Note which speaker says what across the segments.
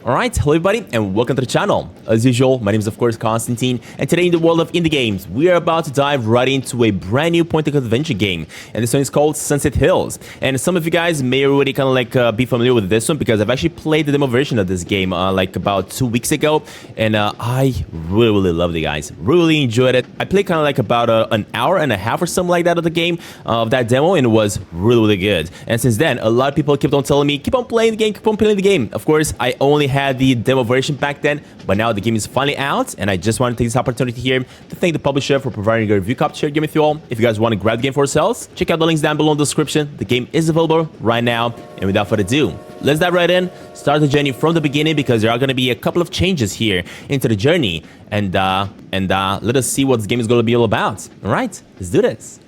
Speaker 1: Alright, hello everybody and welcome to the channel. As usual, my name is of course Constantin, and today in the world of indie games, we are about to dive right into a brand new point-and-click adventure game, and this one is called Sunset Hills. And some of you guys may already kind of like be familiar with this one because I've actually played the demo version of this game like about 2 weeks ago, and I really loved it, guys. Really enjoyed it. I played kind of like about an hour and a half or something like that of the game, of that demo, and it was really good. And since then, a lot of people kept on telling me, keep on playing the game, keep on playing the game. Of course, I only had the demo version back then, but now the game is finally out, and I just want to take this opportunity here to thank the publisher for providing a review copy to share the game with you all. If you guys want to grab the game for yourselves, check out the links down below in the description. The game is available right now, and without further ado, let's dive right in, start the journey from the beginning because there are going to be a couple of changes here into the journey, and let us see what this game is going to be all about. All right, let's do this.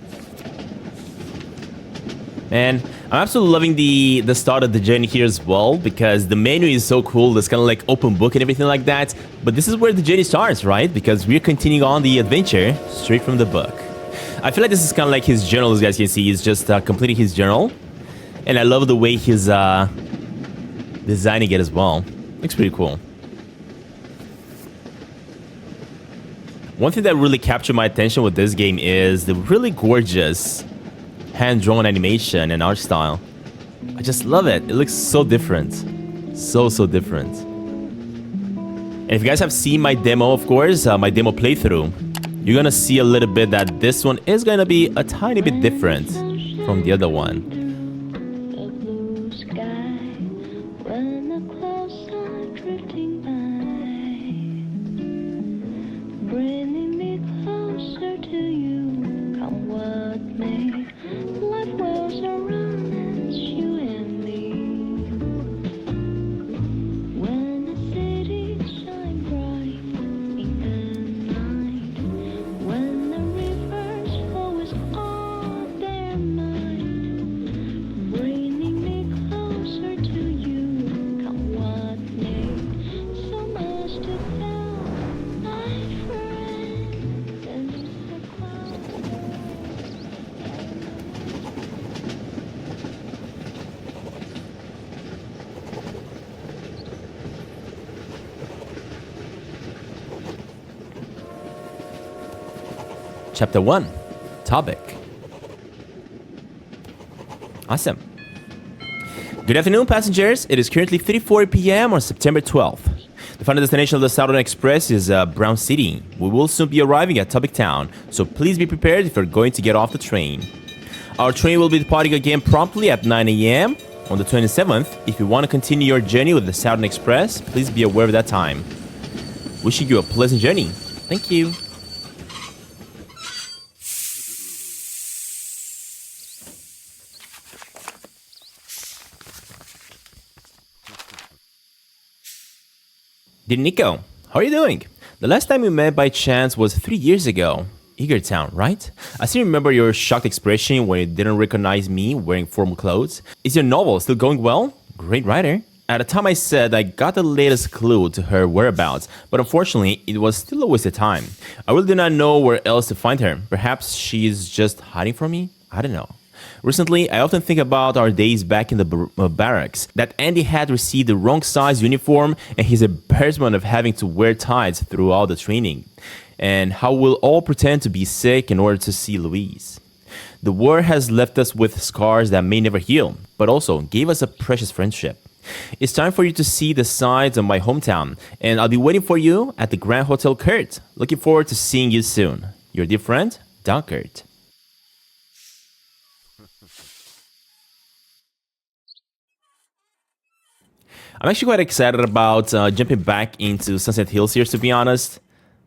Speaker 1: And I'm absolutely loving the start of the journey here as well because the menu is so cool. It's kind of like open book and everything like that. But this is where the journey starts, right? Because we're continuing on the adventure straight from the book. I feel like this is kind of like his journal, as you guys can see. He's just completing his journal. And I love the way he's designing it as well. Looks pretty cool. One thing that really captured my attention with this game is the really gorgeous hand-drawn animation and art style. I just love it. It looks so different. So different. And if you guys have seen my demo, of course, my demo playthrough, you're gonna see a little bit that this one is gonna be a tiny bit different from the other one. Chapter 1, Tobik. Awesome. Good afternoon, passengers. It is currently 3:40 p.m. on September 12th. The final destination of the Southern Express is Brown City. We will soon be arriving at Tobik Town, so please be prepared if you're going to get off the train. Our train will be departing again promptly at 9 a.m. on the 27th. If you want to continue your journey with the Southern Express, please be aware of that time. Wishing you a pleasant journey. Thank you. Dear Nico, how are you doing? The last time we met by chance was 3 years ago. Town, right? I still remember your shocked expression when you didn't recognize me wearing formal clothes. Is your novel still going well? Great writer. At the time I said I got the latest clue to her whereabouts, but unfortunately it was still a waste of time. I really do not know where else to find her. Perhaps she's just hiding from me? I don't know. Recently, I often think about our days back in the barracks, that Andy had received the wrong size uniform and his embarrassment of having to wear ties throughout the training, and how we'll all pretend to be sick in order to see Louise. The war has left us with scars that may never heal, but also gave us a precious friendship. It's time for you to see the sides of my hometown, and I'll be waiting for you at the Grand Hotel Kurt. Looking forward to seeing you soon. Your dear friend, Don Kurt. I'm actually quite excited about jumping back into Sunset Hills here, to be honest.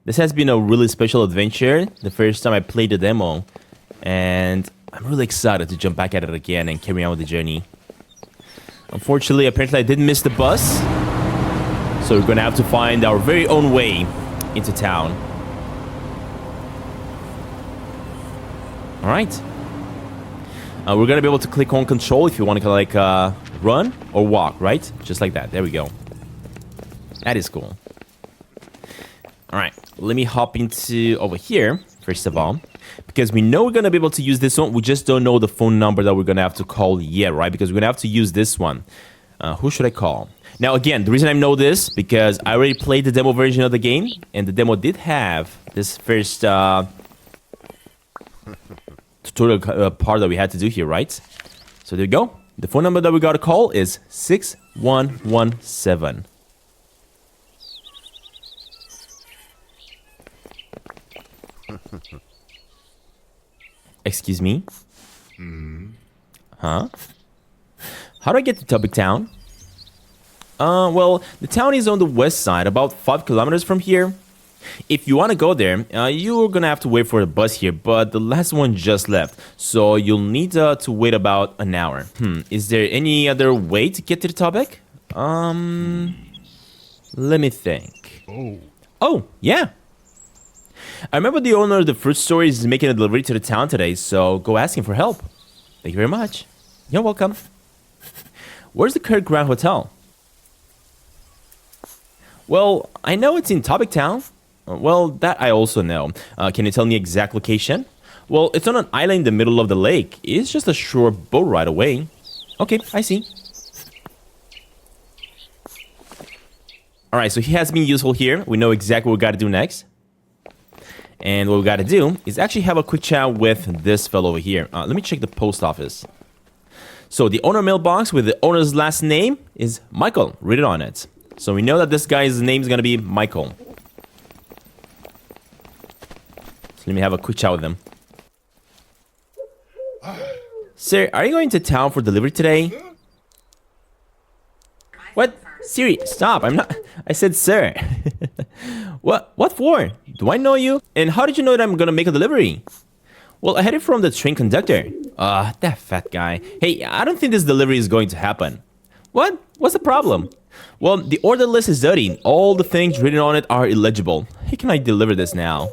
Speaker 1: This has been a really special adventure, the first time I played the demo, and I'm really excited to jump back at it again and carry on with the journey. Unfortunately, apparently I did miss the bus, so we're gonna have to find our very own way into town. Alright. We're gonna be able to click on control if you want to like run or walk, right? Just like that. There we go. That is cool. Alright, let me hop into over here, first of all. Because we know we're going to be able to use this one. We just don't know the phone number that we're going to have to call yet, right? Because we're going to have to use this one. Who should I call? Now, again, the reason I know this because I already played the demo version of the game, and the demo did have this first tutorial part that we had to do here, right? So there you go. The phone number that we got to call is 6117. Excuse me? Huh? How do I get to Tobik Town? Well, the town is on the west side, about 5 kilometers from here. If you want to go there, you're gonna have to wait for a bus here, but the last one just left, so you'll need to wait about an hour. Is there any other way to get to the Tobik? Let me think. Oh, yeah. I remember the owner of the fruit store is making a delivery to the town today, so go ask him for help. Thank you very much. You're welcome. Where's the Kirk Grand Hotel? Well, I know it's in Tobik Town. Well, that I also know. Can you tell me exact location? Well, it's on an island in the middle of the lake. It's just a short boat ride away. Okay, I see. Alright, so he has been useful here. We know exactly what we gotta do next. And what we gotta do is actually have a quick chat with this fellow over here. Let me check the post office. So the owner mailbox with the owner's last name is Michael. Read it on it. So we know that this guy's name is gonna be Michael. So let me have a quick chat with him. Sir, are you going to town for delivery today? What? Siri, stop. I'm not. I said sir. What for? Do I know you? And how did you know that I'm gonna make a delivery? Well, I had it from the train conductor. That fat guy. Hey, I don't think this delivery is going to happen. What? What's the problem? Well, the order list is dirty. All the things written on it are illegible. How can I deliver this now?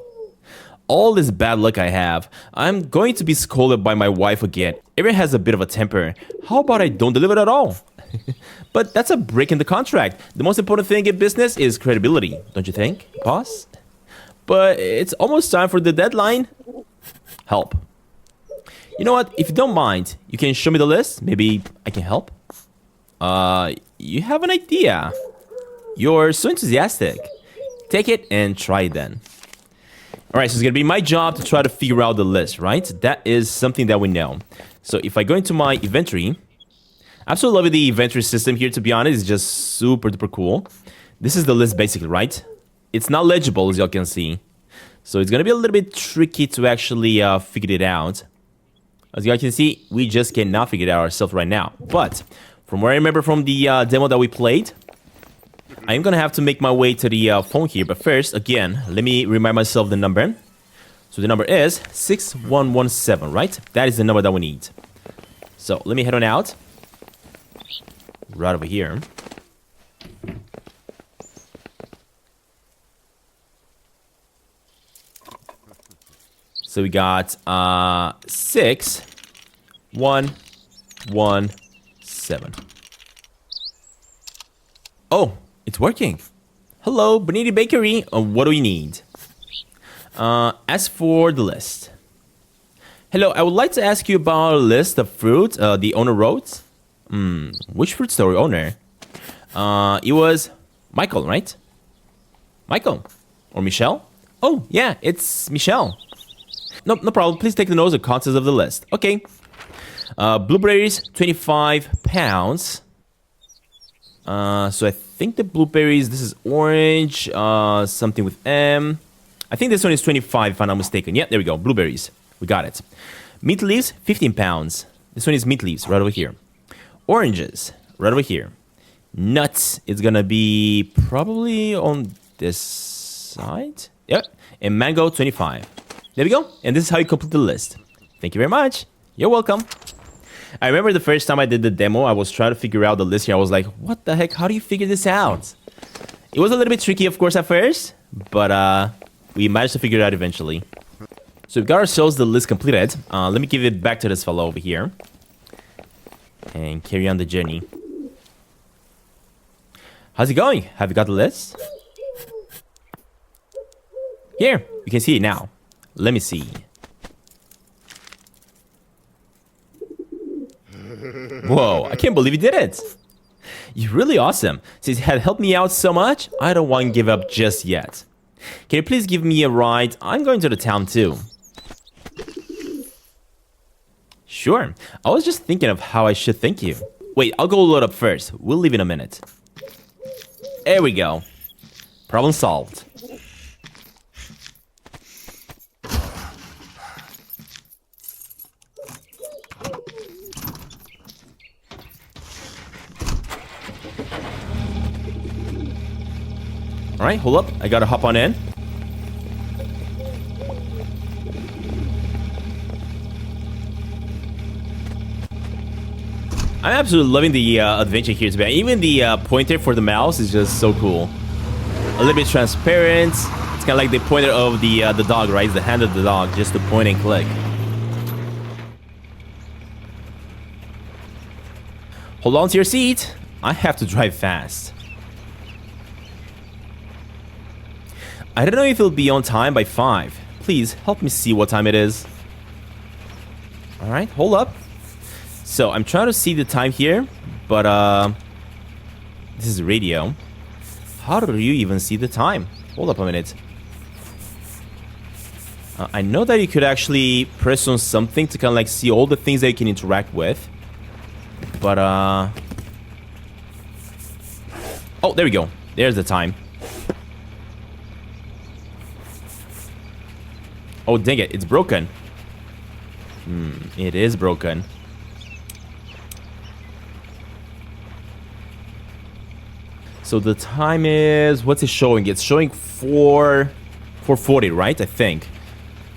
Speaker 1: All this bad luck I have. I'm going to be scolded by my wife again. Erin has a bit of a temper. How about I don't deliver at all? But that's a break in the contract. The most important thing in business is credibility, don't you think, boss? But it's almost time for the deadline. Help. You know what? If you don't mind, you can show me the list. Maybe I can help. You have an idea. You're so enthusiastic. Take it and try it then. Alright, so it's gonna be my job to try to figure out the list, right? That is something that we know. So if I go into my inventory, I absolutely love the inventory system here, to be honest. It's just super duper cool. This is the list basically, right? It's not legible, as y'all can see. So it's gonna be a little bit tricky to actually figure it out. As you guys can see, we just cannot figure it out ourselves right now. But from what I remember from the demo that we played, I'm gonna have to make my way to the phone here. But first, again, let me remind myself the number. So the number is 6117, right? That is the number that we need. So let me head on out. Right over here. So we got 6117. Oh, it's working. Hello, Boniti Bakery. What do we need? As for the list. Hello, I would like to ask you about a list of fruit the owner wrote. Which fruit store owner? It was Michael, right? Michael. Or Michelle? Oh, yeah, it's Michelle. No problem. Please take the notes of contents of the list. Okay. Blueberries, 25 pounds. So I think the blueberries, this is orange, something with M. I think this one is 25 if I'm not mistaken. Yeah, there we go. Blueberries. We got it. Mint leaves, 15 pounds. This one is mint leaves, right over here. Oranges, right over here. Nuts, it's gonna be probably on this side. Yep. And mango, 25. There we go. And this is how you complete the list. Thank you very much. You're welcome. I remember the first time I did the demo, I was trying to figure out the list here. I was like, what the heck? How do you figure this out? It was a little bit tricky, of course, at first. But we managed to figure it out eventually. So we've got ourselves the list completed. Let me give it back to this fellow over here. And carry on the journey. How's it going? Have you got the list? Here, you can see it now. Let me see. Whoa, I can't believe you did it. You're really awesome. Since you had helped me out so much, I don't want to give up just yet. Can you please give me a ride? I'm going to the town too. Sure. I was just thinking of how I should thank you. Wait, I'll go load up first. We'll leave in a minute. There we go. Problem solved. Alright, hold up. I gotta hop on in. I'm absolutely loving the adventure here today. Even the pointer for the mouse is just so cool. A little bit transparent. It's kind of like the pointer of the dog, right? It's the hand of the dog, just to point and click. Hold on to your seat. I have to drive fast. I don't know if it'll be on time by 5. Please help me see what time it is. Alright, hold up. So I'm trying to see the time here, but this is radio. How do you even see the time? Hold up a minute. I know that you could actually press on something to kind of like see all the things that you can interact with. But oh, there we go. There's the time. Oh, dang it. It's broken. It is broken. So the time is... What's it showing? It's showing 4:40, right? I think.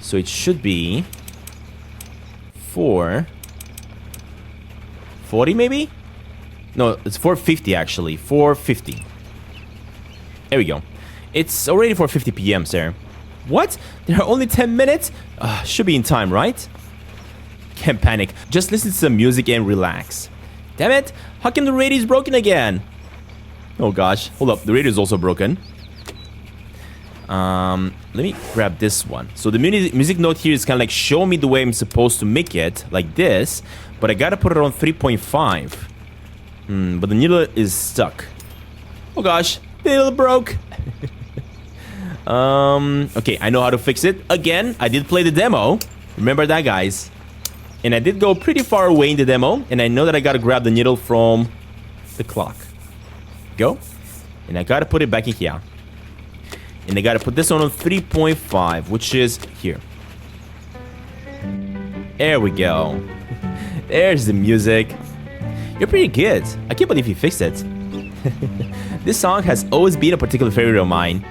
Speaker 1: So it should be... 4:40 maybe? No, it's 4:50 actually. 4:50. There we go. It's already 4:50 p.m., sir. What? There are only 10 minutes? Should be in time, right? Can't panic. Just listen to some music and relax. Damn it! How come the radio is broken again? Oh gosh. Hold up. The radio is also broken. Let me grab this one. So the music note here is kind of like show me the way I'm supposed to make it. Like this. But I gotta put it on 3.5. But the needle is stuck. Oh gosh. The needle broke. Okay, I know how to fix it. Again, I did play the demo. Remember that, guys. And I did go pretty far away in the demo. And I know that I gotta grab the needle from the clock. Go. And I gotta put it back in here. And I gotta put this on 3.5, which is here. There we go. There's the music. You're pretty good. I can't believe you fixed it. This song has always been a particular favorite of mine.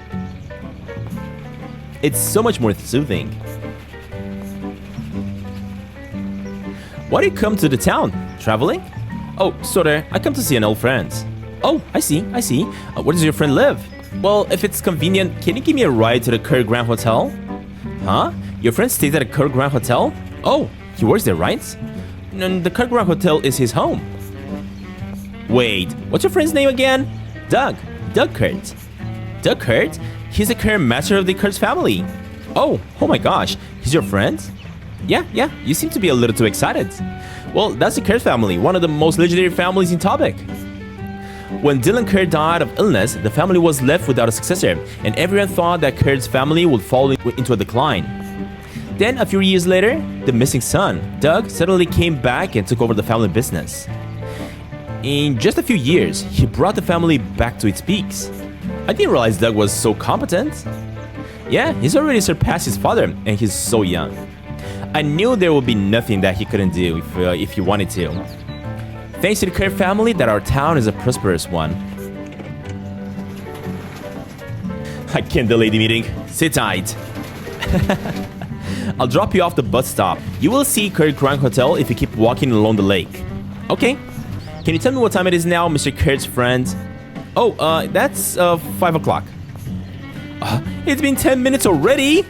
Speaker 1: It's so much more soothing. Why do you come to the town? Traveling? Oh, sorry, I come to see an old friend. Oh, I see. Where does your friend live? Well, if it's convenient, can you give me a ride to the Kerr Grand Hotel? Huh? Your friend stays at a Kerr Grand Hotel? Oh, he works there, right? And the Kerr Grand Hotel is his home. Wait, what's your friend's name again? Doug Kurt. Doug Kurt? He's the current master of the Kurt's family. Oh my gosh. He's your friend? Yeah. You seem to be a little too excited. Well, that's the Kurt family, one of the most legendary families in Tobik. When Dylan Kurt died of illness, the family was left without a successor, and everyone thought that Kurt's family would fall into a decline. Then, a few years later, the missing son, Doug, suddenly came back and took over the family business. In just a few years, he brought the family back to its peaks. I didn't realize Doug was so competent. Yeah, he's already surpassed his father, and he's so young. I knew there would be nothing that he couldn't do if he wanted to. Thanks to the Kurt family, that our town is a prosperous one. I can't delay the meeting. Sit tight. I'll drop you off the bus stop. You will see Kurt Grand Hotel if you keep walking along the lake. Okay. Can you tell me what time it is now, Mr. Kurt's friend? Oh, that's 5 o'clock. It's been 10 minutes already.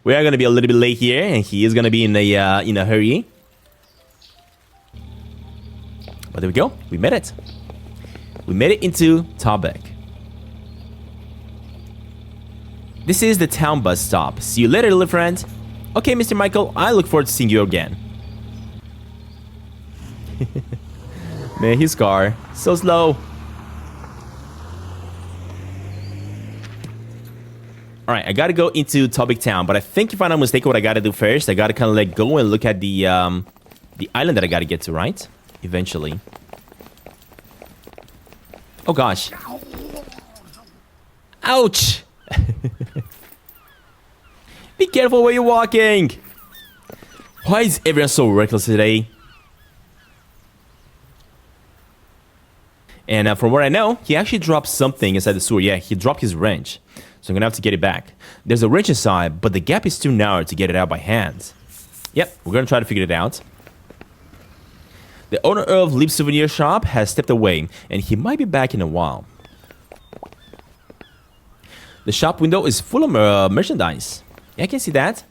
Speaker 1: We are gonna be a little bit late here, and he is gonna be in a hurry. But there we go. We made it. We made it into Tobik. This is the town bus stop. See you later, little friend. Okay, Mr. Michael. I look forward to seeing you again. Man, his car. So slow. Alright, I gotta go into Tobik Town, but I think if I'm not mistaken, what I gotta do first, I gotta kind of like go and look at the island that I gotta get to, right? Eventually. Oh gosh. Ouch! Be careful where you're walking! Why is everyone so reckless today? And from what I know, he actually dropped something inside the sewer. Yeah, he dropped his wrench. So I'm gonna have to get it back. There's a wrench inside, but the gap is too narrow to get it out by hand. Yep, we're gonna try to figure it out. The owner of Leap Souvenir Shop has stepped away, and he might be back in a while. The shop window is full of merchandise. Yeah, I can see that.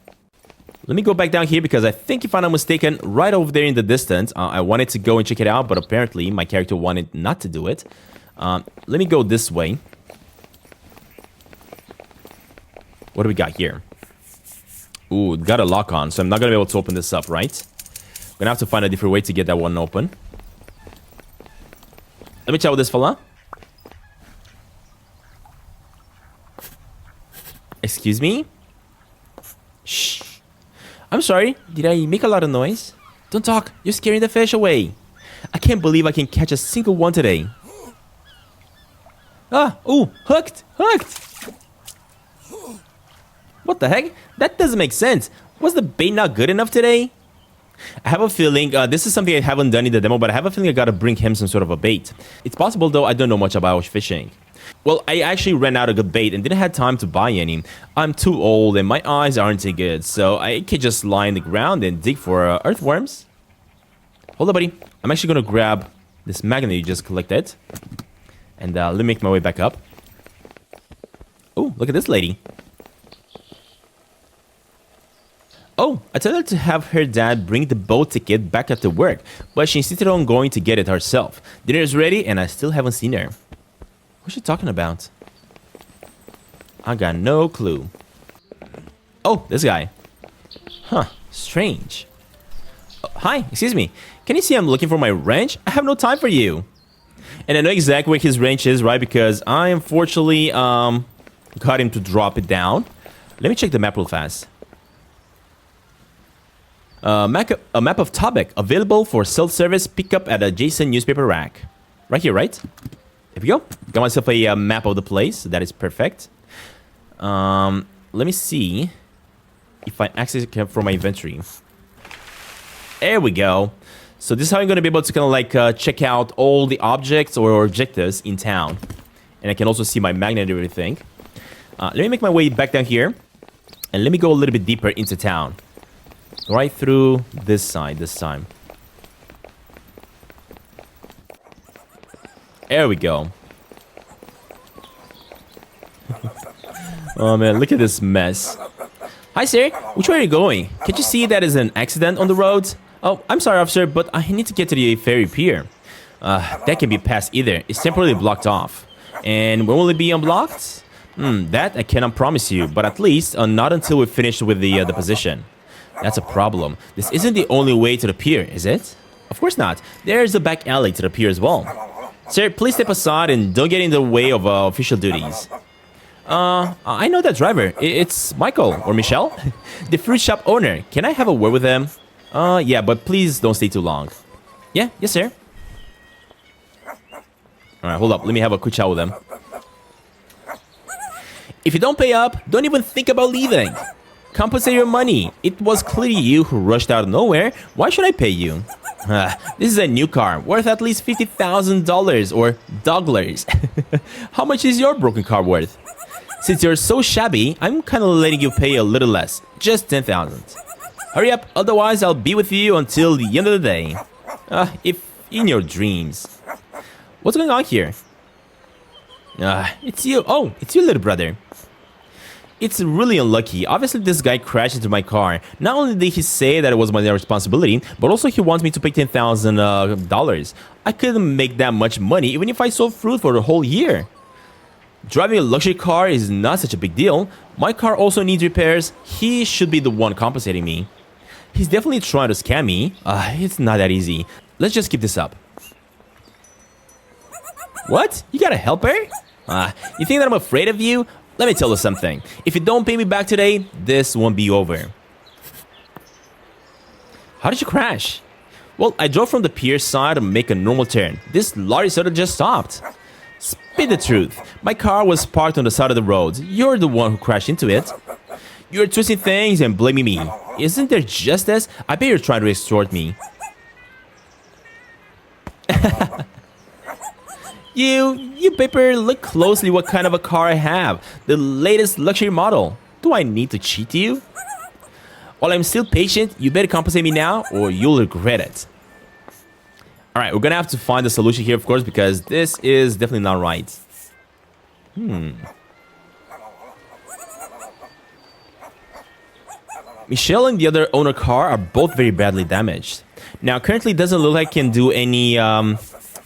Speaker 1: Let me go back down here because I think if I'm not mistaken, right over there in the distance, I wanted to go and check it out, but apparently my character wanted not to do it. Let me go this way. What do we got here? Ooh, got a lock on, so I'm not gonna be able to open this up, right? I'm gonna have to find a different way to get that one open. Let me chat with this fella. Excuse me? Shh. I'm sorry, did I make a lot of noise? Don't talk, you're scaring the fish away. I can't believe I can catch a single one today. Ah, ooh, hooked, hooked. What the heck? That doesn't make sense. Was the bait not good enough today? I have a feeling, this is something I haven't done in the demo, but I have a feeling I gotta bring him some sort of a bait. It's possible though, I don't know much about fishing. Well, I actually ran out of good bait and didn't have time to buy any. I'm too old and my eyes aren't too good, so I can just lie on the ground and dig for earthworms. Hold on, buddy. I'm actually gonna grab this magnet you just collected. And let me make my way back up. Oh, look at this lady. Oh, I told her to have her dad bring the boat ticket back after work, but she insisted on going to get it herself. Dinner is ready and I still haven't seen her. What's she talking about? I got no clue. Oh, this guy. Huh, strange. Oh, hi, excuse me. Can you see I'm looking for my wrench? I have no time for you. And I know exactly where his wrench is, right? Because I unfortunately got him to drop it down. Let me check the map real fast. A map of Tobik, available for self-service pickup at adjacent newspaper rack. Right here, right? There we go. Got myself a map of the place. That is perfect. Let me see if I access it from my inventory. There we go. So this is how I'm going to be able to kind of like check out all the objects or objectives in town. And I can also see my magnet and everything. Let me make my way back down here. And let me go a little bit deeper into town. Right through this side this time. There we go. Oh man, look at this mess. Hi sir, which way are you going? Can't you see that is an accident on the road? Oh, I'm sorry officer, but I need to get to the ferry pier. That can be passed either. It's temporarily blocked off. And when will it be unblocked? That I cannot promise you, but at least not until we're finished with the position. That's a problem. This isn't the only way to the pier, is it? Of course not. There's a back alley to the pier as well. Sir, please step aside and don't get in the way of official duties. I know that driver. It's Michael or Michelle, the fruit shop owner. Can I have a word with them? Yeah, but please don't stay too long. Yeah, yes, sir. Alright, hold up. Let me have a quick chat with them. If you don't pay up, don't even think about leaving. Compensate your money. It was clearly you who rushed out of nowhere. Why should I pay you? This is a new car, worth at least $50,000 or dollars. How much is your broken car worth? Since you're so shabby, I'm kind of letting you pay a little less. Just $10,000. Hurry up, otherwise I'll be with you until the end of the day. If in your dreams. What's going on here? It's you. Oh, it's your little brother. It's really unlucky. Obviously, this guy crashed into my car. Not only did he say that it was my responsibility, but also he wants me to pay $10,000. I couldn't make that much money even if I sold fruit for the whole year. Driving a luxury car is not such a big deal. My car also needs repairs. He should be the one compensating me. He's definitely trying to scam me. It's not that easy. Let's just keep this up. What? You got a helper? You think that I'm afraid of you? Let me tell you something. If you don't pay me back today, this won't be over. How did you crash? Well, I drove from the pier side to make a normal turn. This lorry sort of just stopped. Spit the truth. My car was parked on the side of the road. You're the one who crashed into it. You're twisting things and blaming me. Isn't there justice? I bet you're trying to extort me. You paper, look closely what kind of a car I have. The latest luxury model. Do I need to cheat you? While I'm still patient, you better compensate me now or you'll regret it. Alright, we're gonna have to find a solution here, of course, because this is definitely not right. Michelle and the other owner car are both very badly damaged. Now, currently it doesn't look like I can do any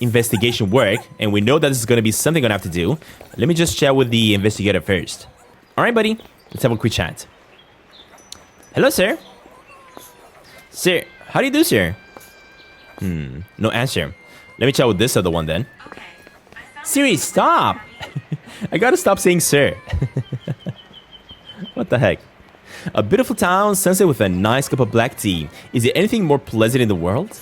Speaker 1: investigation work, and we know that this is gonna be something I'm gonna have to do. Let me just chat with the investigator first. Alright, buddy, let's have a quick chat. Hello, sir. Sir, how do you do, sir? No answer. Let me chat with this other one then.
Speaker 2: Okay.
Speaker 1: Siri, stop! I gotta stop saying sir. What the heck? A beautiful town, sunset with a nice cup of black tea. Is there anything more pleasant in the world?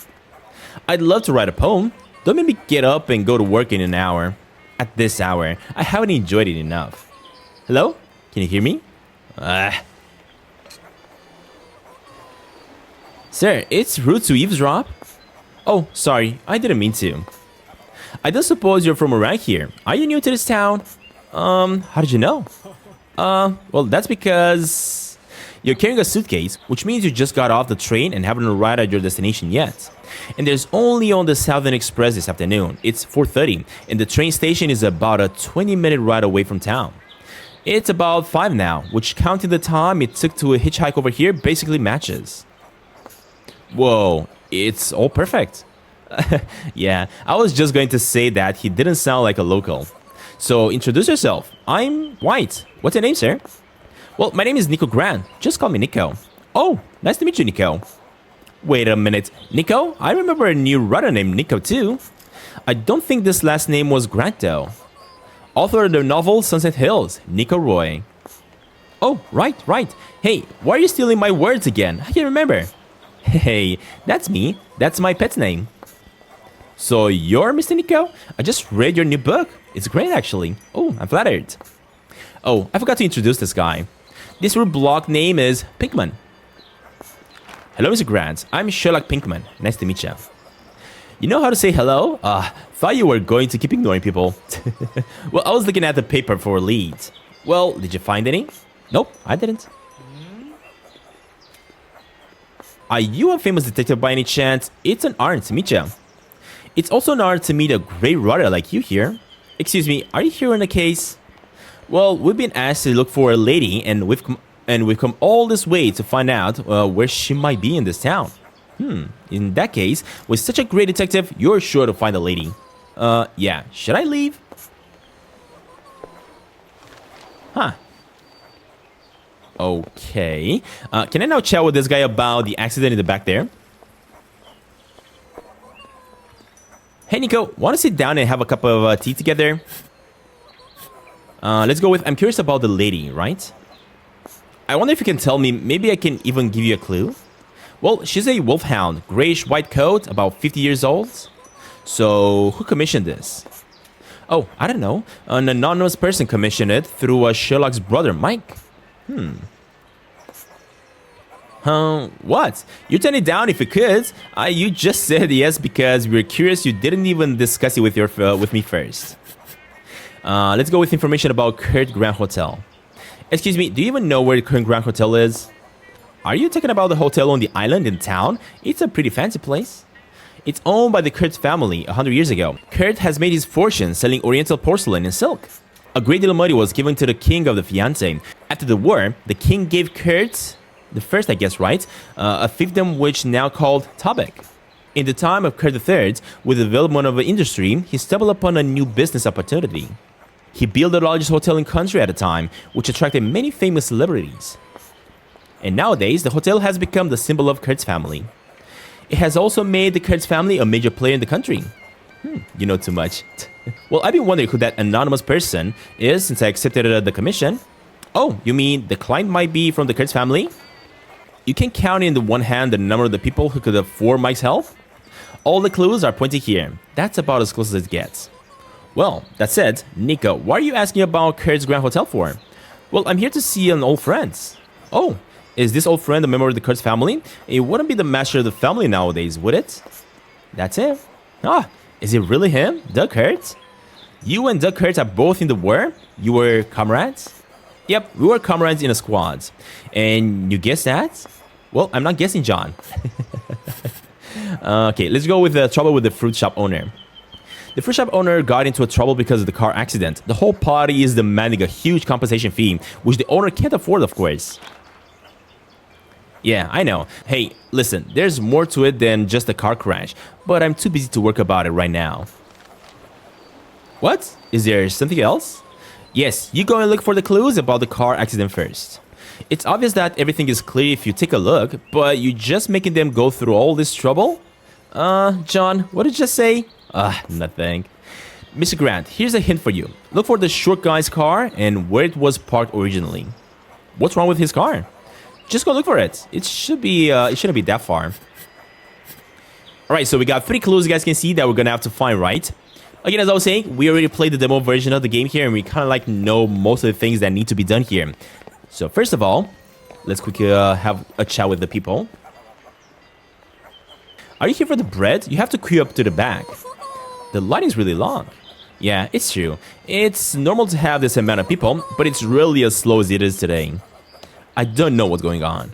Speaker 1: I'd love to write a poem. Don't make me get up and go to work in an hour. At this hour, I haven't enjoyed it enough. Hello? Can you hear me? Sir, it's rude to eavesdrop. Oh, sorry, I didn't mean to. I don't suppose you're from around here. Are you new to this town? How did you know? Well, that's because you're carrying a suitcase, which means you just got off the train and haven't arrived at your destination yet. And there's only on the Southern Express this afternoon. It's 4:30, and the train station is about a 20-minute ride away from town. It's about 5 now, which counting the time it took to hitchhike over here basically matches. Whoa, it's all perfect. Yeah, I was just going to say that he didn't sound like a local. So introduce yourself. I'm White. What's your name, sir? Well, my name is Nico Grant. Just call me Nico. Oh, nice to meet you, Nico. Wait a minute. Nico? I remember a new writer named Nico too. I don't think this last name was Grant though. Author of the novel Sunset Hills, Nico Roy. Oh, right. Hey, why are you stealing my words again? I can't remember. Hey, that's me. That's my pet's name. So you're Mr. Nico? I just read your new book. It's great, actually. Oh, I'm flattered. Oh, I forgot to introduce this guy. This root block name is Pinkman. Hello, Mr. Grant. I'm Sherlock Pinkman. Nice to meet you. You know how to say hello? Thought you were going to keep ignoring people. Well, I was looking at the paper for leads. Well, did you find any? Nope, I didn't. Are you a famous detective by any chance? It's an honor to meet you. It's also an honor to meet a great writer like you here. Excuse me, are you here in a case? Well, we've been asked to look for a lady, and we've come all this way to find out where she might be in this town. In that case, with such a great detective, you're sure to find a lady. Yeah, should I leave? Huh. Okay. Can I now chat with this guy about the accident in the back there? Hey, Nico, want to sit down and have a cup of tea together? Let's go with, I'm curious about the lady, right? I wonder if you can tell me, maybe I can even give you a clue. Well, she's a wolfhound, grayish white coat, about 50 years old. So, who commissioned this? Oh, I don't know. An anonymous person commissioned it through Sherlock's brother, Mike. What? You turn it down if you could. You just said yes because we were curious. You didn't even discuss it with me first. Let's go with information about Kurt Grand Hotel. Excuse me, do you even know where the Kurt Grand Hotel is? Are you talking about the hotel on the island in town? It's a pretty fancy place. It's owned by the Kurt family 100 years ago. Kurt has made his fortune selling oriental porcelain and silk. A great deal of money was given to the king of the fiancé. After the war, the king gave Kurt, the first I guess, right, a fiefdom which now called Tobik. In the time of Kurt III, with the development of the industry, he stumbled upon a new business opportunity. He built the largest hotel in the country at the time, which attracted many famous celebrities. And nowadays, the hotel has become the symbol of Kurt's family. It has also made the Kurt's family a major player in the country. You know too much. Well, I've been wondering who that anonymous person is since I accepted the commission. Oh, you mean the client might be from the Kurtz family? You can count in the one hand the number of the people who could afford Mike's help. All the clues are pointed here. That's about as close as it gets. Well, that said, Nico, why are you asking about Kurt's Grand Hotel for? Well, I'm here to see an old friend. Oh, is this old friend a member of the Kurtz family? It wouldn't be the master of the family nowadays, would it? That's it. Ah, is it really him, Doug Kurtz? You and Doug Kurtz are both in the war? You were comrades? Yep, we were comrades in a squad. And you guessed that? Well, I'm not guessing, John. Okay, let's go with the trouble with the fruit shop owner. The fruit shop owner got into trouble because of the car accident. The whole party is demanding a huge compensation fee, which the owner can't afford, of course. Yeah, I know. Hey, listen, there's more to it than just a car crash, but I'm too busy to work about it right now. What? Is there something else? Yes, you go and look for the clues about the car accident first. It's obvious that everything is clear if you take a look, but you're just making them go through all this trouble? John, what did you just say? Nothing. Mr. Grant, here's a hint for you. Look for the short guy's car and where it was parked originally. What's wrong with his car? Just go look for it. It shouldn't be that far. Alright, so we got 3 clues you guys can see that we're gonna have to find, right? Again, as I was saying, we already played the demo version of the game here and we kind of like know most of the things that need to be done here. So first of all, let's quickly have a chat with the people. Are you here for the bread? You have to queue up to the back. The line is really long. Yeah, it's true. It's normal to have this amount of people, but it's really as slow as it is today. I don't know what's going on.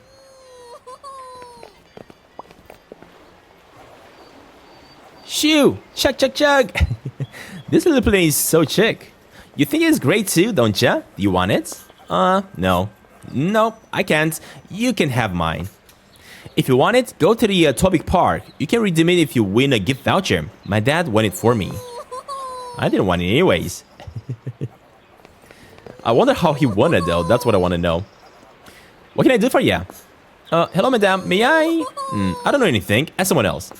Speaker 1: Shoo! Chug, chug, chug! This little plane is so chic. You think it's great too, don't ya? Do you want it? No. Nope, I can't. You can have mine. If you want it, go to the Tobik Park. You can redeem it if you win a gift voucher. My dad won it for me. I didn't want it anyways. I wonder how he won it though. That's what I want to know. What can I do for you? Hello, madam. May I? I don't know anything. Ask someone else.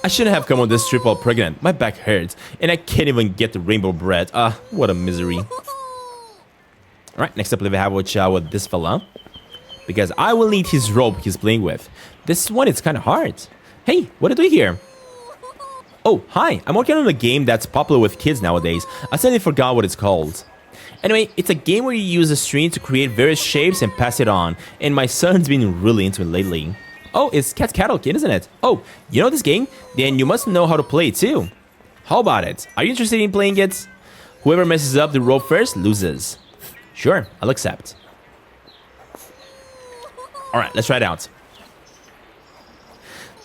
Speaker 1: I shouldn't have come on this trip while pregnant. My back hurts, and I can't even get the rainbow bread. What a misery. Alright, next up, let's have a chat with this fella. Because I will need his rope he's playing with. This one is kind of hard. Hey, what are you doing here? Oh, hi. I'm working on a game that's popular with kids nowadays. I suddenly forgot what it's called. Anyway, it's a game where you use a string to create various shapes and pass it on. And my son's been really into it lately. Oh, it's Cat Cattle Kid, isn't it? Oh, you know this game? Then you must know how to play it too. How about it? Are you interested in playing it? Whoever messes up the rope first loses. Sure, I'll accept. Alright, let's try it out.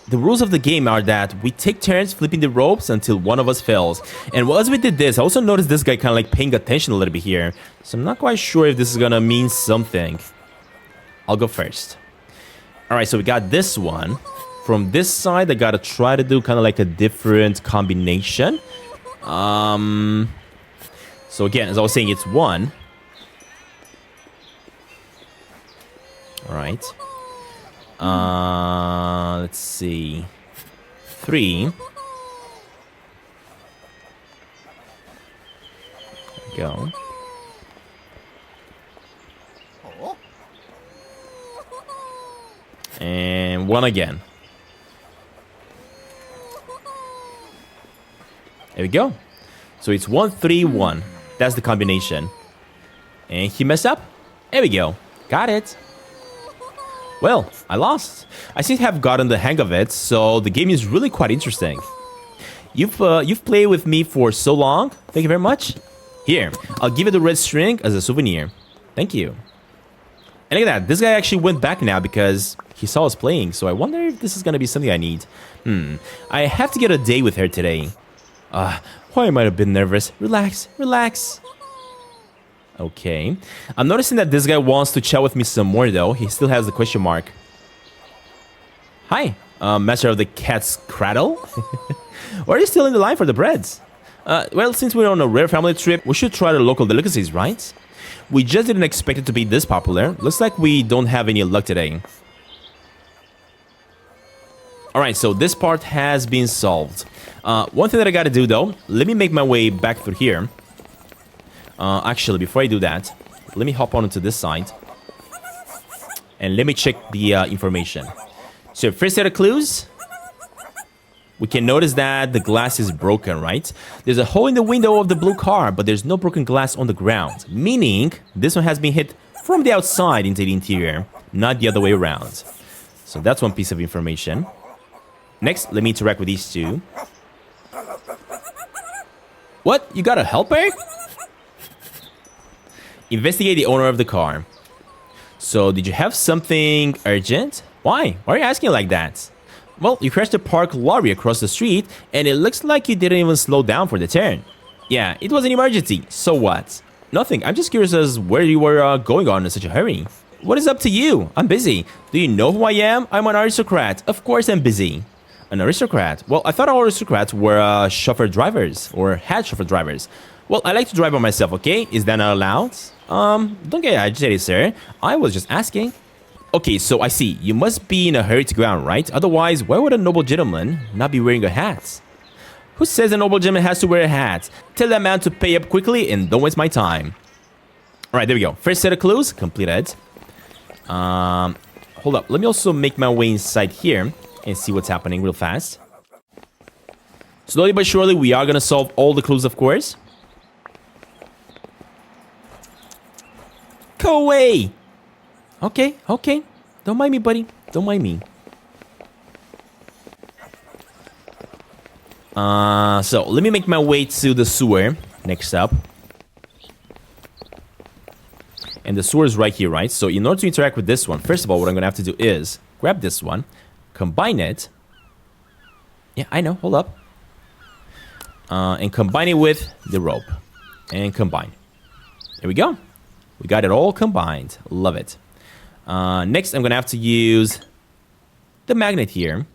Speaker 1: The rules of the game are that we take turns flipping the ropes until one of us fails. And as we did this, I also noticed this guy kind of like paying attention a little bit here. So I'm not quite sure if this is gonna mean something. I'll go first. Alright, so we got this one. From this side, I gotta try to do kind of like a different combination. So again, as I was saying, it's 1. Alright. Let's see. 3. There we go. And 1 again. There we go. So it's 1, 3, 1. That's the combination. And he messed up. There we go. Got it. Well, I lost. I seem to have gotten the hang of it, so the game is really quite interesting. You've played with me for so long. Thank you very much. Here, I'll give you the red string as a souvenir. Thank you. And look at that. This guy actually went back now because he saw us playing, so I wonder if this is going to be something I need. I have to get a date with her today. Why I might have been nervous. Relax, relax. Okay. I'm noticing that this guy wants to chat with me some more though. He still has the question mark. Hi, master of the cat's cradle. Or are you still in the line for the breads? Well, since we're on a rare family trip, we should try the local delicacies, right? We just didn't expect it to be this popular. Looks like we don't have any luck today. All right, so this part has been solved. One thing that I gotta do though, let me make my way back through here. Actually, before I do that, let me hop onto this side. And let me check the information. So first set of clues. We can notice that the glass is broken, right? There's a hole in the window of the blue car, but there's no broken glass on the ground. Meaning, this one has been hit from the outside into the interior, not the other way around. So that's one piece of information. Next, let me interact with these two. What? You got a helper? Investigate the owner of the car. So, did you have something urgent? Why? Why are you asking like that? Well, you crashed a parked lorry across the street, and it looks like you didn't even slow down for the turn. Yeah, it was an emergency. So what? Nothing. I'm just curious as where you were going on in such a hurry. What is up to you? I'm busy. Do you know who I am? I'm an aristocrat. Of course I'm busy. An aristocrat? Well, I thought all aristocrats were chauffeur drivers, or had chauffeur drivers. Well, I like to drive by myself, okay? Is that not allowed? Don't get agitated, sir. I was just asking. Okay, so I see. You must be in a hurry to go out, right? Otherwise, why would a noble gentleman not be wearing a hat? Who says a noble gentleman has to wear a hat? Tell that man to pay up quickly and don't waste my time. Alright, there we go. First set of clues, completed. Hold up. Let me also make my way inside here and see what's happening real fast. Slowly but surely, we are gonna solve all the clues, of course. Go away! Okay, okay. Don't mind me, buddy. Don't mind me. So let me make my way to the sewer next up. And the sewer is right here, right? So in order to interact with this one, first of all, what I'm gonna have to do is grab this one, combine it. Yeah, I know. Hold up. And combine it with the rope. And combine. There we go. We got it all combined. Love it. Next, I'm going to have to use the magnet here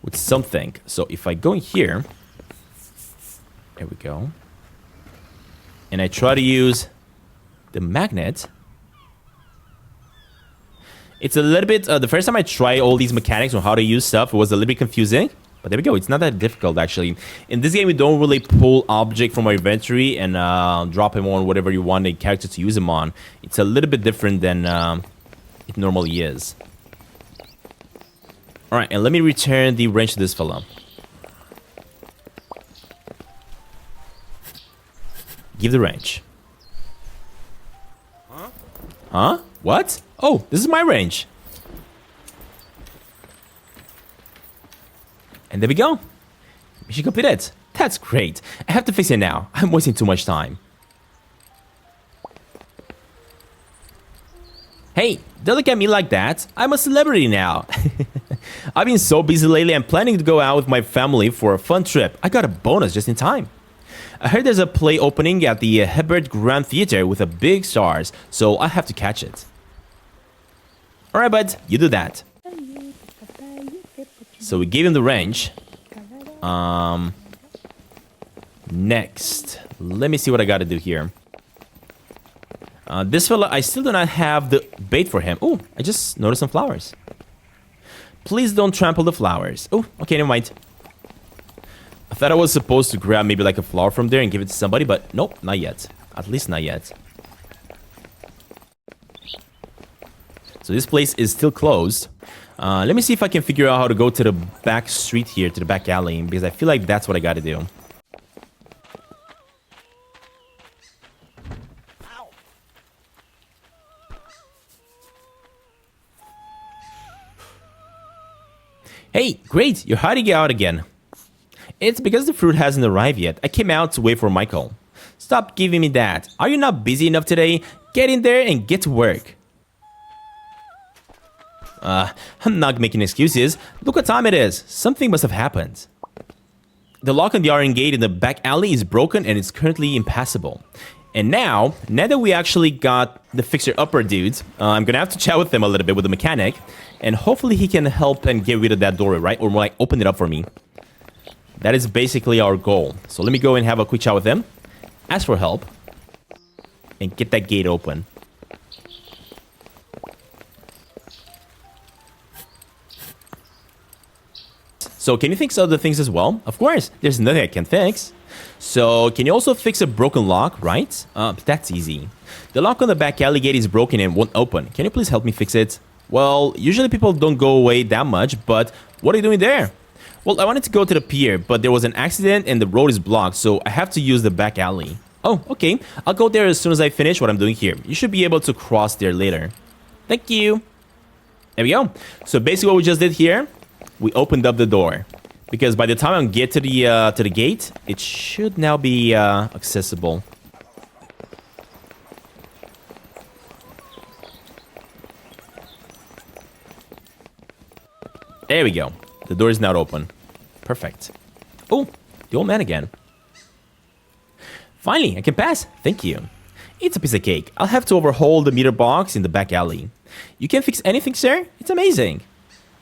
Speaker 1: with something. So if I go in here, there we go. And I try to use the magnet. It's a little bit, the first time I tried all these mechanics on how to use stuff, it was a little bit confusing. But there we go. It's not that difficult, actually. In this game, we don't really pull object from our inventory and drop him on whatever you want a character to use him on. It's a little bit different than it normally is. Alright, and let me return the wrench to this fella. Give the wrench. Huh? What? Oh, this is my wrench. And there we go. Mission completed. That's great. I have to fix it now. I'm wasting too much time. Hey, don't look at me like that. I'm a celebrity now. I've been so busy lately. I'm planning to go out with my family for a fun trip. I got a bonus just in time. I heard there's a play opening at the Hebert Grand Theater with a big stars, so I have to catch it. Alright, bud. You do that. So we gave him the wrench. Next, let me see what I gotta do here. This fella, I still do not have the bait for him. Oh, I just noticed some flowers. Please don't trample the flowers. Oh, okay, never mind. I thought I was supposed to grab maybe like a flower from there and give it to somebody, but nope, not yet. At least not yet. So this place is still closed. Let me see if I can figure out how to go to the back street here, to the back alley, because I feel like that's what I gotta do. Hey, great, you're hiding out again. It's because the fruit hasn't arrived yet. I came out to wait for Michael. Stop giving me that. Are you not busy enough today? Get in there and get to work. I'm not making excuses. Look what time it is. Something must have happened. The lock on the iron gate in the back alley is broken and it's currently impassable. And now that we actually got the fixer-upper dudes, I'm gonna have to chat with them a little bit with the mechanic, and hopefully he can help and get rid of that doorway, right? Or more like open it up for me. That is basically our goal. So let me go and have a quick chat with him, ask for help, and get that gate open. So can you fix other things as well? Of course, there's nothing I can fix. So can you also fix a broken lock, right? That's easy. The lock on the back alley gate is broken and won't open. Can you please help me fix it? Well, usually people don't go away that much, but what are you doing there? Well, I wanted to go to the pier, but there was an accident and the road is blocked, so I have to use the back alley. Oh, okay. I'll go there as soon as I finish what I'm doing here. You should be able to cross there later. Thank you. There we go. So basically what we just did here, we opened up the door. Because by the time I get to the gate, it should now be accessible. There we go. The door is now open. Perfect. Oh, the old man again. Finally, I can pass. Thank you. It's a piece of cake. I'll have to overhaul the meter box in the back alley. You can fix anything, sir? It's amazing.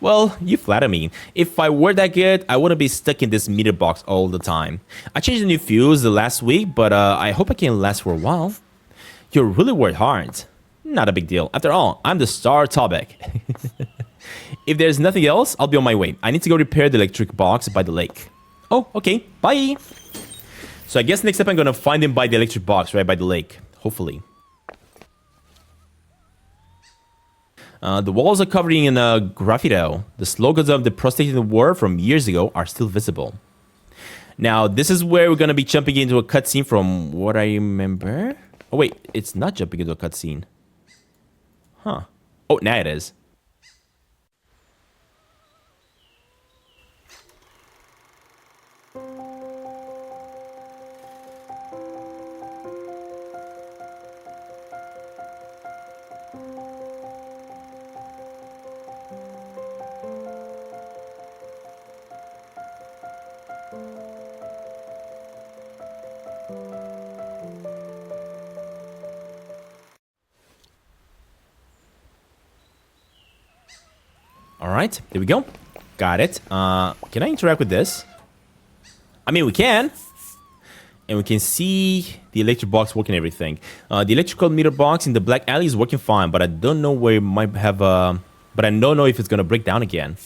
Speaker 1: Well, you flatter me. If I were that good, I wouldn't be stuck in this meter box all the time. I changed the new fuse the last week, but I hope I can last for a while. You really worked hard. Not a big deal. After all, I'm the star Tobik. If there's nothing else, I'll be on my way. I need to go repair the electric box by the lake. Oh, okay. Bye. So I guess next up I'm gonna find him by the electric box, right by the lake. Hopefully. The walls are covered in graffiti. The slogans of the prostitution war from years ago are still visible. Now, this is where we're gonna be jumping into a cutscene from what I remember. Oh wait, it's not jumping into a cutscene. Huh. Oh, now it is. Alright, there we go. Got it. Can I interact with this? I mean, we can. And we can see the electric box working everything. The electrical meter box in the black alley is working fine, but I don't know where it might have but I don't know if it's gonna break down again.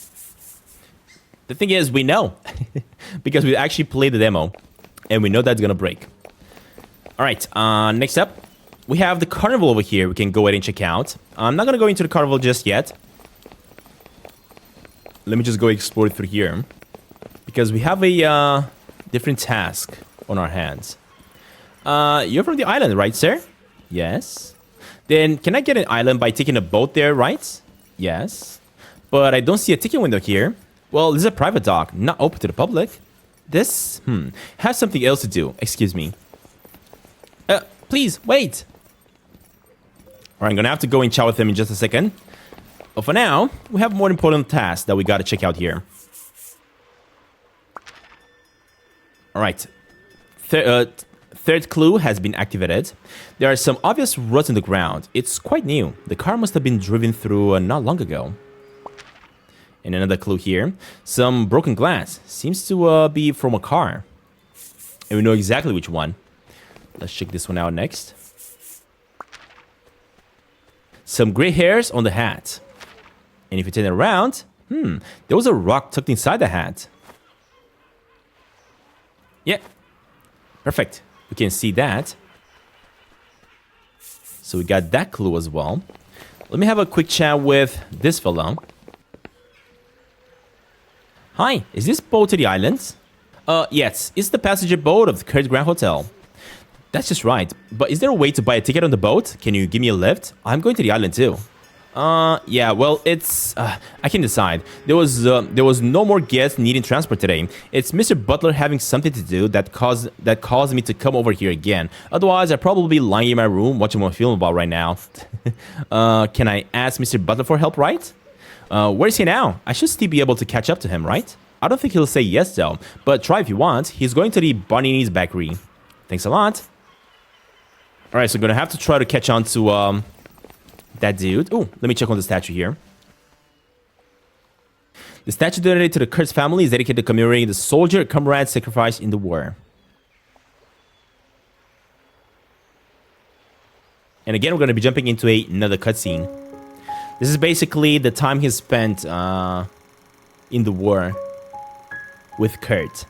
Speaker 1: The thing is, we know. Because we actually played the demo. And we know that's gonna break. Alright, next up. We have the carnival over here we can go ahead and check out. I'm not gonna go into the carnival just yet. Let me just go explore through here. Because we have a different task on our hands. You're from the island, right, sir? Yes. Then can I get an island by taking a boat there, right? Yes. But I don't see a ticket window here. Well, this is a private dock, not open to the public. This, has something else to do. Excuse me. Please, wait. Alright, I'm gonna have to go and chat with him in just a second. But for now, we have more important tasks that we gotta check out here. Alright. Third clue has been activated. There are some obvious ruts in the ground. It's quite new. The car must have been driven through not long ago. And another clue here. Some broken glass. Seems to be from a car. And we know exactly which one. Let's check this one out next. Some gray hairs on the hat. And if you turn it around, there was a rock tucked inside the hat. Yeah. Perfect. We can see that. So we got that clue as well. Let me have a quick chat with this fellow. Hi, is this boat to the islands? Yes, it's the passenger boat of the Curtis Grand Hotel. That's just right. But is there a way to buy a ticket on the boat? Can you give me a lift? I'm going to the island too. Yeah, well, it's... I can decide. There was no more guests needing transport today. It's Mr. Butler having something to do that caused me to come over here again. Otherwise, I'd probably be lying in my room watching what I'm feeling about right now. Can I ask Mr. Butler for help, right? Where is he now? I should still be able to catch up to him, right? I don't think he'll say yes, though. But try if you want. He's going to the Barnini's bakery. Thanks a lot. Alright, so I'm gonna have to try to catch on to, that dude. Oh, let me check on the statue here. The statue donated to the Kurtz family is dedicated to commemorating the soldier and comrade sacrificed in the war. And again, we're going to be jumping into another cutscene. This is basically the time he spent in the war. with Kurt.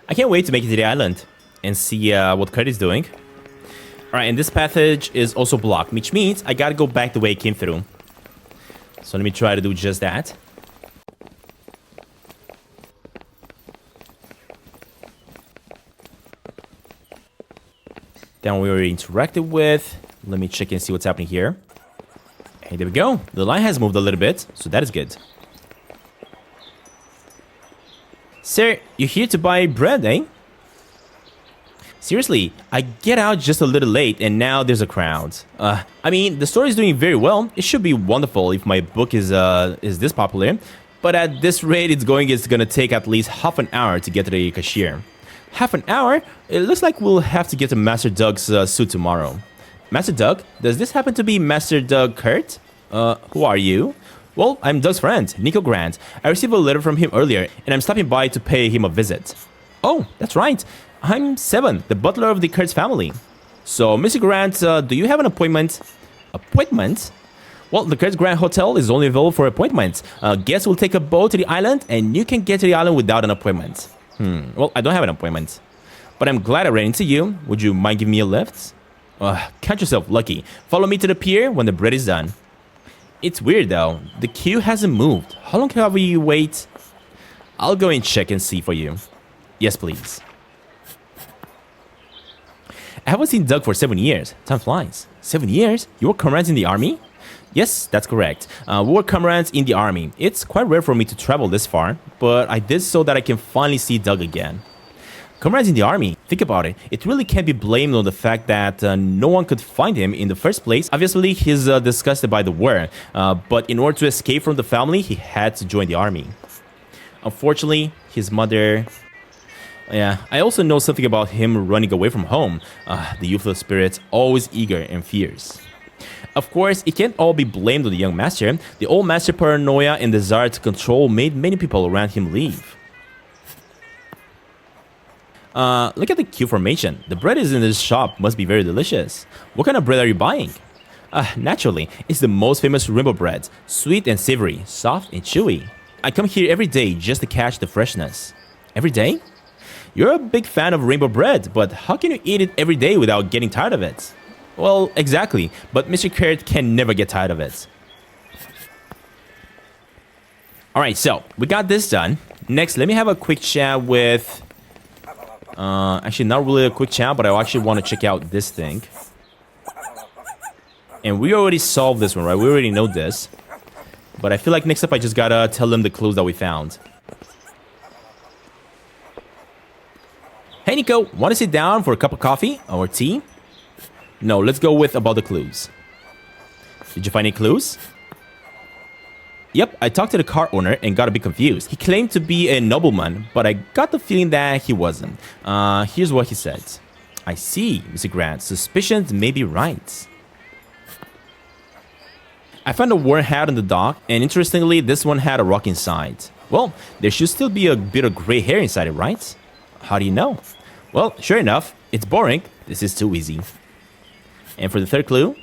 Speaker 1: I can't wait to make it to the island and see what Kurt is doing. Alright, and this passage is also blocked, which means I gotta go back the way I came through. So let me try to do just that. Then we already interacted with. Let me check and see what's happening here. Hey, there we go. The line has moved a little bit, so that is good. Sir, you're here to buy bread, eh? Seriously, I get out just a little late and now there's a crowd. I mean, the store is doing very well. It should be wonderful if my book is this popular. But at this rate it's gonna take at least half an hour to get to the cashier. Half an hour? It looks like we'll have to get to Master Doug's suit tomorrow. Master Doug? Does this happen to be Master Doug Kurt? Who are you? Well, I'm Doug's friend, Nico Grant. I received a letter from him earlier, and I'm stopping by to pay him a visit. Oh, that's right. I'm Seven, the butler of the Kurtz family. So, Mr. Grant, do you have an appointment? Appointment? Well, the Kurtz Grand Hotel is only available for appointments. Guests will take a boat to the island, and you can get to the island without an appointment. Well, I don't have an appointment. But I'm glad I ran into you. Would you mind giving me a lift? Count yourself lucky. Follow me to the pier when the bread is done. It's weird though. The queue hasn't moved. How long can we wait? I'll go and check and see for you. Yes, please. I haven't seen Doug for 7 years. Time flies. 7 years? You were comrades in the army? Yes, that's correct. We were comrades in the army. It's quite rare for me to travel this far, but I did so that I can finally see Doug again. Comrades in the army, think about it. It really can't be blamed on the fact that no one could find him in the first place. Obviously, he's disgusted by the war, but in order to escape from the family, he had to join the army. Unfortunately, his mother... Yeah, I also know something about him running away from home. The youthful spirit, always eager and fierce. Of course, it can't all be blamed on the young master. The old master paranoia and desire to control made many people around him leave. Look at the queue formation. The bread is in this shop must be very delicious. What kind of bread are you buying? Naturally, it's the most famous rainbow bread. Sweet and savory, soft and chewy. I come here every day just to catch the freshness. Every day? You're a big fan of rainbow bread, but how can you eat it every day without getting tired of it? Well, exactly, but Mr. Kurt can never get tired of it. Alright, so, we got this done. Next, let me have a quick chat with... actually, not really a quick chat, but I actually want to check out this thing. And we already solved this one, right? We already know this. But I feel like next up, I just gotta tell them the clues that we found. Hey, Nico, want to sit down for a cup of coffee or tea? No, let's go with about the clues. Did you find any clues? Yep, I talked to the car owner and got a bit confused. He claimed to be a nobleman, but I got the feeling that he wasn't. Here's what he said. I see, Mr. Grant. Suspicions may be right. I found a worn hat on the dock, and interestingly, this one had a rock inside. Well, there should still be a bit of gray hair inside it, right? How do you know? Well, sure enough, it's boring. This is too easy. And for the third clue,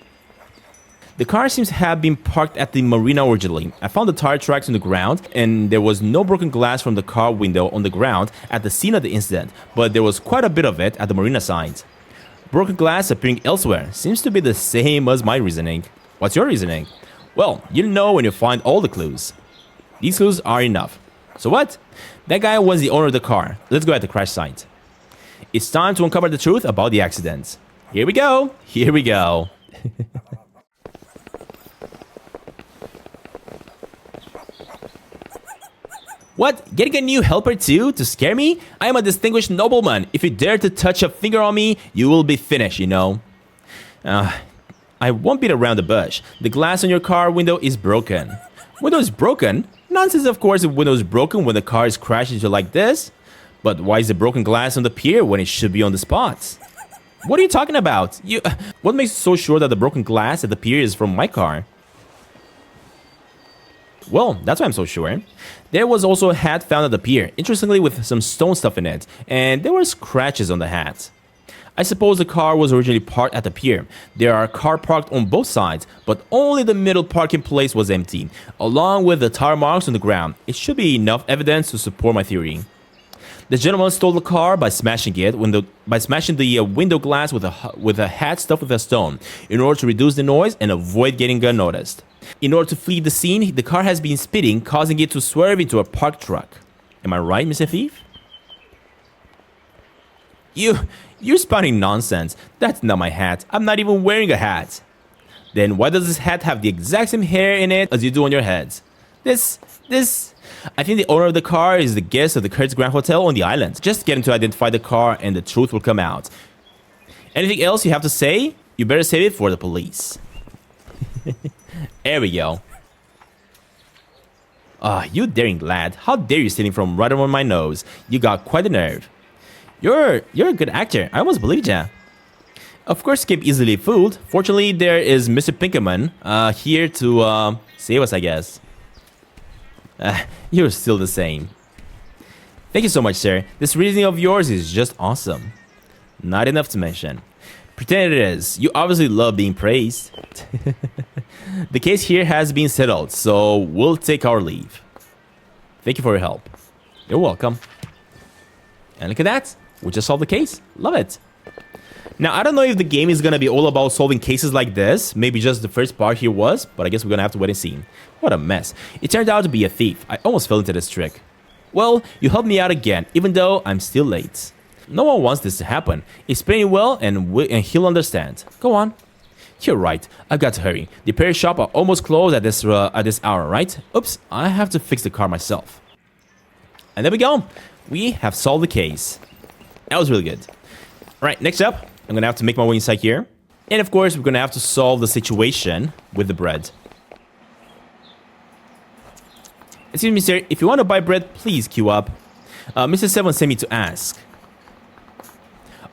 Speaker 1: the car seems to have been parked at the marina originally. I found the tire tracks on the ground, and there was no broken glass from the car window on the ground at the scene of the incident, but there was quite a bit of it at the marina side. Broken glass appearing elsewhere seems to be the same as my reasoning. What's your reasoning? Well, you'll know when you find all the clues. These clues are enough. So what? That guy was the owner of the car. Let's go at the crash site. It's time to uncover the truth about the accident. Here we go. Here we go. What? Getting a new helper too? To scare me? I am a distinguished nobleman. If you dare to touch a finger on me, you will be finished, you know. I won't beat around the bush. The glass on your car window is broken. Window is broken? Nonsense, of course, if window is broken when the car is crashed into like this. But why is the broken glass on the pier when it should be on the spot? What are you talking about? What makes you so sure that the broken glass at the pier is from my car? Well, that's why I'm so sure. There was also a hat found at the pier, interestingly with some stone stuff in it, and there were scratches on the hat. I suppose the car was originally parked at the pier. There are cars parked on both sides, but only the middle parking place was empty, along with the tire marks on the ground. It should be enough evidence to support my theory. The gentleman stole the car by smashing it, by smashing the window glass with a hat stuffed with a stone, in order to reduce the noise and avoid getting noticed. In order to flee the scene, the car has been speeding, causing it to swerve into a parked truck. Am I right, Mr. Thief? You're spouting nonsense. That's not my hat. I'm not even wearing a hat. Then why does this hat have the exact same hair in it as you do on your heads? I think the owner of the car is the guest of the Kurtz Grand Hotel on the island. Just get him to identify the car and the truth will come out. Anything else you have to say? You better save it for the police. There we go. You daring lad. How dare you stealing from right on my nose? You got quite the nerve. You're a good actor. I almost believed ya. Of course, you can't easily fooled. Fortunately, there is Mr. Pinkerman here to save us, I guess. You're still the same. Thank you so much, sir. This reasoning of yours is just awesome. Not enough to mention. Pretend it is. You obviously love being praised. The case here has been settled, so we'll take our leave. Thank you for your help. You're welcome. And look at that. We just solved the case. Love it. Now, I don't know if the game is going to be all about solving cases like this. Maybe just the first part here was, but I guess we're going to have to wait and see. What a mess. It turned out to be a thief. I almost fell into this trick. Well, you helped me out again, even though I'm still late. No one wants this to happen. Explain it well and he'll understand. Go on. You're right. I've got to hurry. The repair shop are almost closed at this hour, right? Oops, I have to fix the car myself. And there we go. We have solved the case. That was really good. All right, next up, I'm going to have to make my way inside here. And of course, we're going to have to solve the situation with the bread. Excuse me, sir. If you want to buy bread, please queue up. Mr. Seven sent me to ask.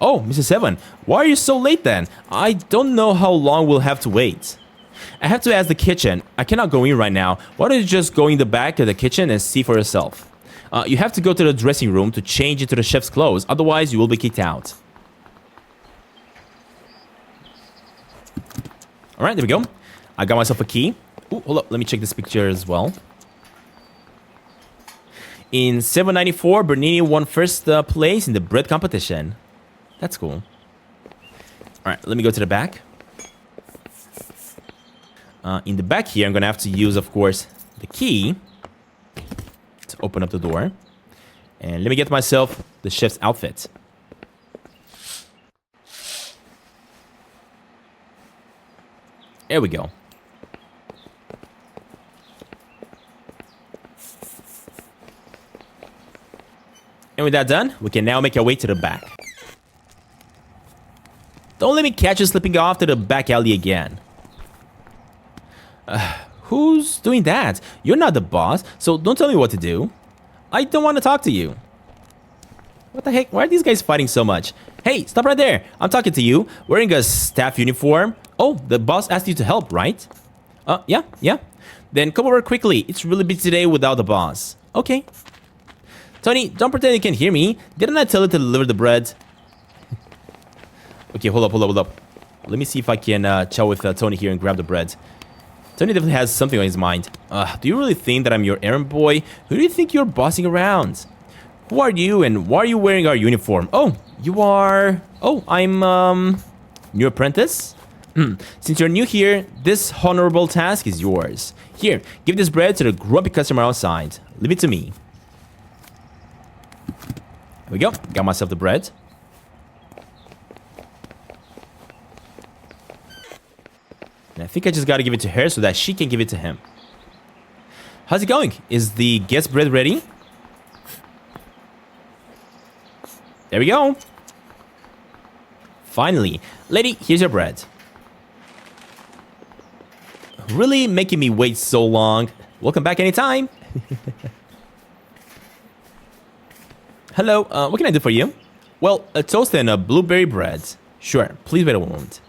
Speaker 1: Oh, Mr. Seven, why are you so late then? I don't know how long we'll have to wait. I have to ask the kitchen. I cannot go in right now. Why don't you just go in the back of the kitchen and see for yourself? You have to go to the dressing room to change into the chef's clothes. Otherwise, you will be kicked out. All right, there we go. I got myself a key. Ooh, hold up. Let me check this picture as well. In 794, Bernini won first place in the bread competition. That's cool. All right, let me go to the back. In the back here, I'm going to have to use, of course, the key to open up the door. And let me get myself the chef's outfit. There we go. And with that done, we can now make our way to the back. Don't let me catch you slipping off to the back alley again. Who's doing that? You're not the boss, so don't tell me what to do. I don't want to talk to you. What the heck? Why are these guys fighting so much? Hey, stop right there. I'm talking to you. Wearing a staff uniform. Oh, the boss asked you to help, right? Yeah. Then come over quickly. It's really busy today without the boss. Okay. Tony, don't pretend you can't hear me. Didn't I tell you to deliver the bread? Okay, hold up. Let me see if I can chat with Tony here and grab the bread. Tony definitely has something on his mind. Do you really think that I'm your errand boy? Who do you think you're bossing around? Who are you and why are you wearing our uniform? Oh, you are... Oh, I'm, new apprentice? Since you're new here, this honorable task is yours. Here, give this bread to the grumpy customer outside. Leave it to me. There we go. Got myself the bread. And I think I just gotta give it to her so that she can give it to him. How's it going? Is the guest bread ready? There we go. Finally. Lady, here's your bread. Really making me wait so long. Welcome back anytime. Hello, what can I do for you? Well, a toast and a blueberry bread. Sure, please wait a moment.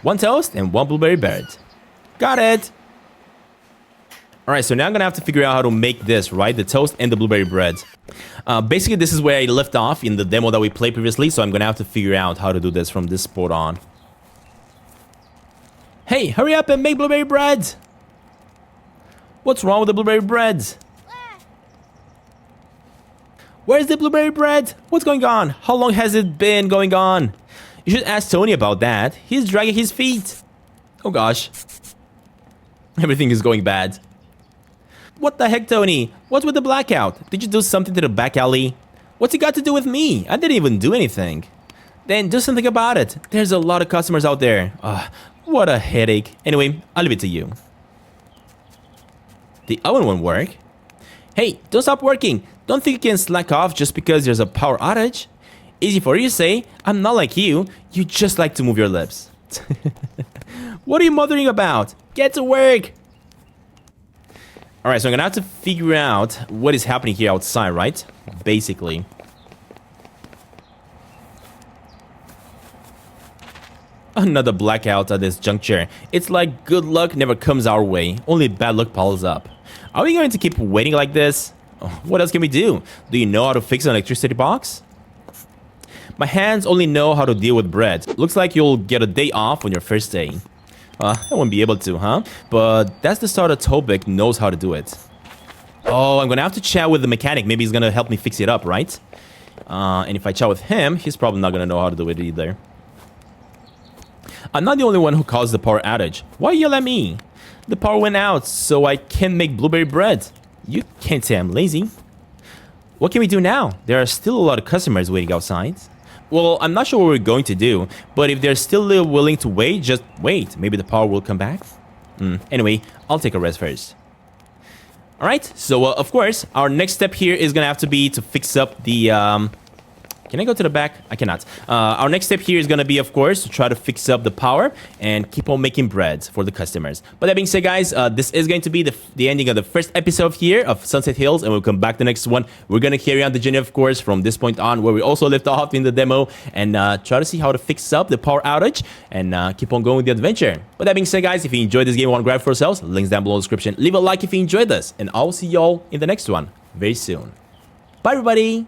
Speaker 1: One toast and one blueberry bread. Got it. Alright, so now I'm gonna have to figure out how to make this, right? The toast and the blueberry bread. Basically, this is where I left off in the demo that we played previously, so I'm gonna have to figure out how to do this from this spot on. Hey, hurry up and make blueberry bread! What's wrong with the blueberry bread? Where's the blueberry bread? What's going on? How long has it been going on? You should ask Tony about that. He's dragging his feet. Oh gosh. Everything is going bad. What the heck, Tony? What's with the blackout? Did you do something to the back alley? What's it got to do with me? I didn't even do anything. Then do something about it. There's a lot of customers out there. What a headache. Anyway, I'll leave it to you. The oven won't work. Hey, don't stop working. Don't think you can slack off just because there's a power outage. Easy for you to say. I'm not like you. You just like to move your lips. What are you mothering about? Get to work. Alright, so I'm gonna have to figure out what is happening here outside, right? Basically. Another blackout at this juncture. It's like good luck never comes our way. Only bad luck piles up. Are we going to keep waiting like this? What else can we do? Do you know how to fix an electricity box? My hands only know how to deal with bread. Looks like you'll get a day off on your first day. I won't be able to, huh? But that's the start of Tobik knows how to do it. Oh, I'm gonna have to chat with the mechanic. Maybe he's gonna help me fix it up, right? And if I chat with him, he's probably not gonna know how to do it either. I'm not the only one who caused the power outage. Why yell at me? The power went out, so I can't make blueberry bread. You can't say I'm lazy. What can we do now? There are still a lot of customers waiting outside. Well, I'm not sure what we're going to do, but if they're still willing to wait, just wait. Maybe the power will come back. Anyway, I'll take a rest first. Alright, so of course, our next step here is gonna have to be to fix up the... Can I go to the back? I cannot. Our next step here is going to be, of course, to try to fix up the power and keep on making bread for the customers. But that being said, guys, this is going to be the ending of the first episode here of Sunset Hills, and we'll come back the next one. We're going to carry on the journey, of course, from this point on, where we also left off in the demo, and try to see how to fix up the power outage and keep on going with the adventure. But that being said, guys, if you enjoyed this game and want to grab for yourselves, links down below in the description. Leave a like if you enjoyed this, and I'll see y'all in the next one very soon. Bye, everybody!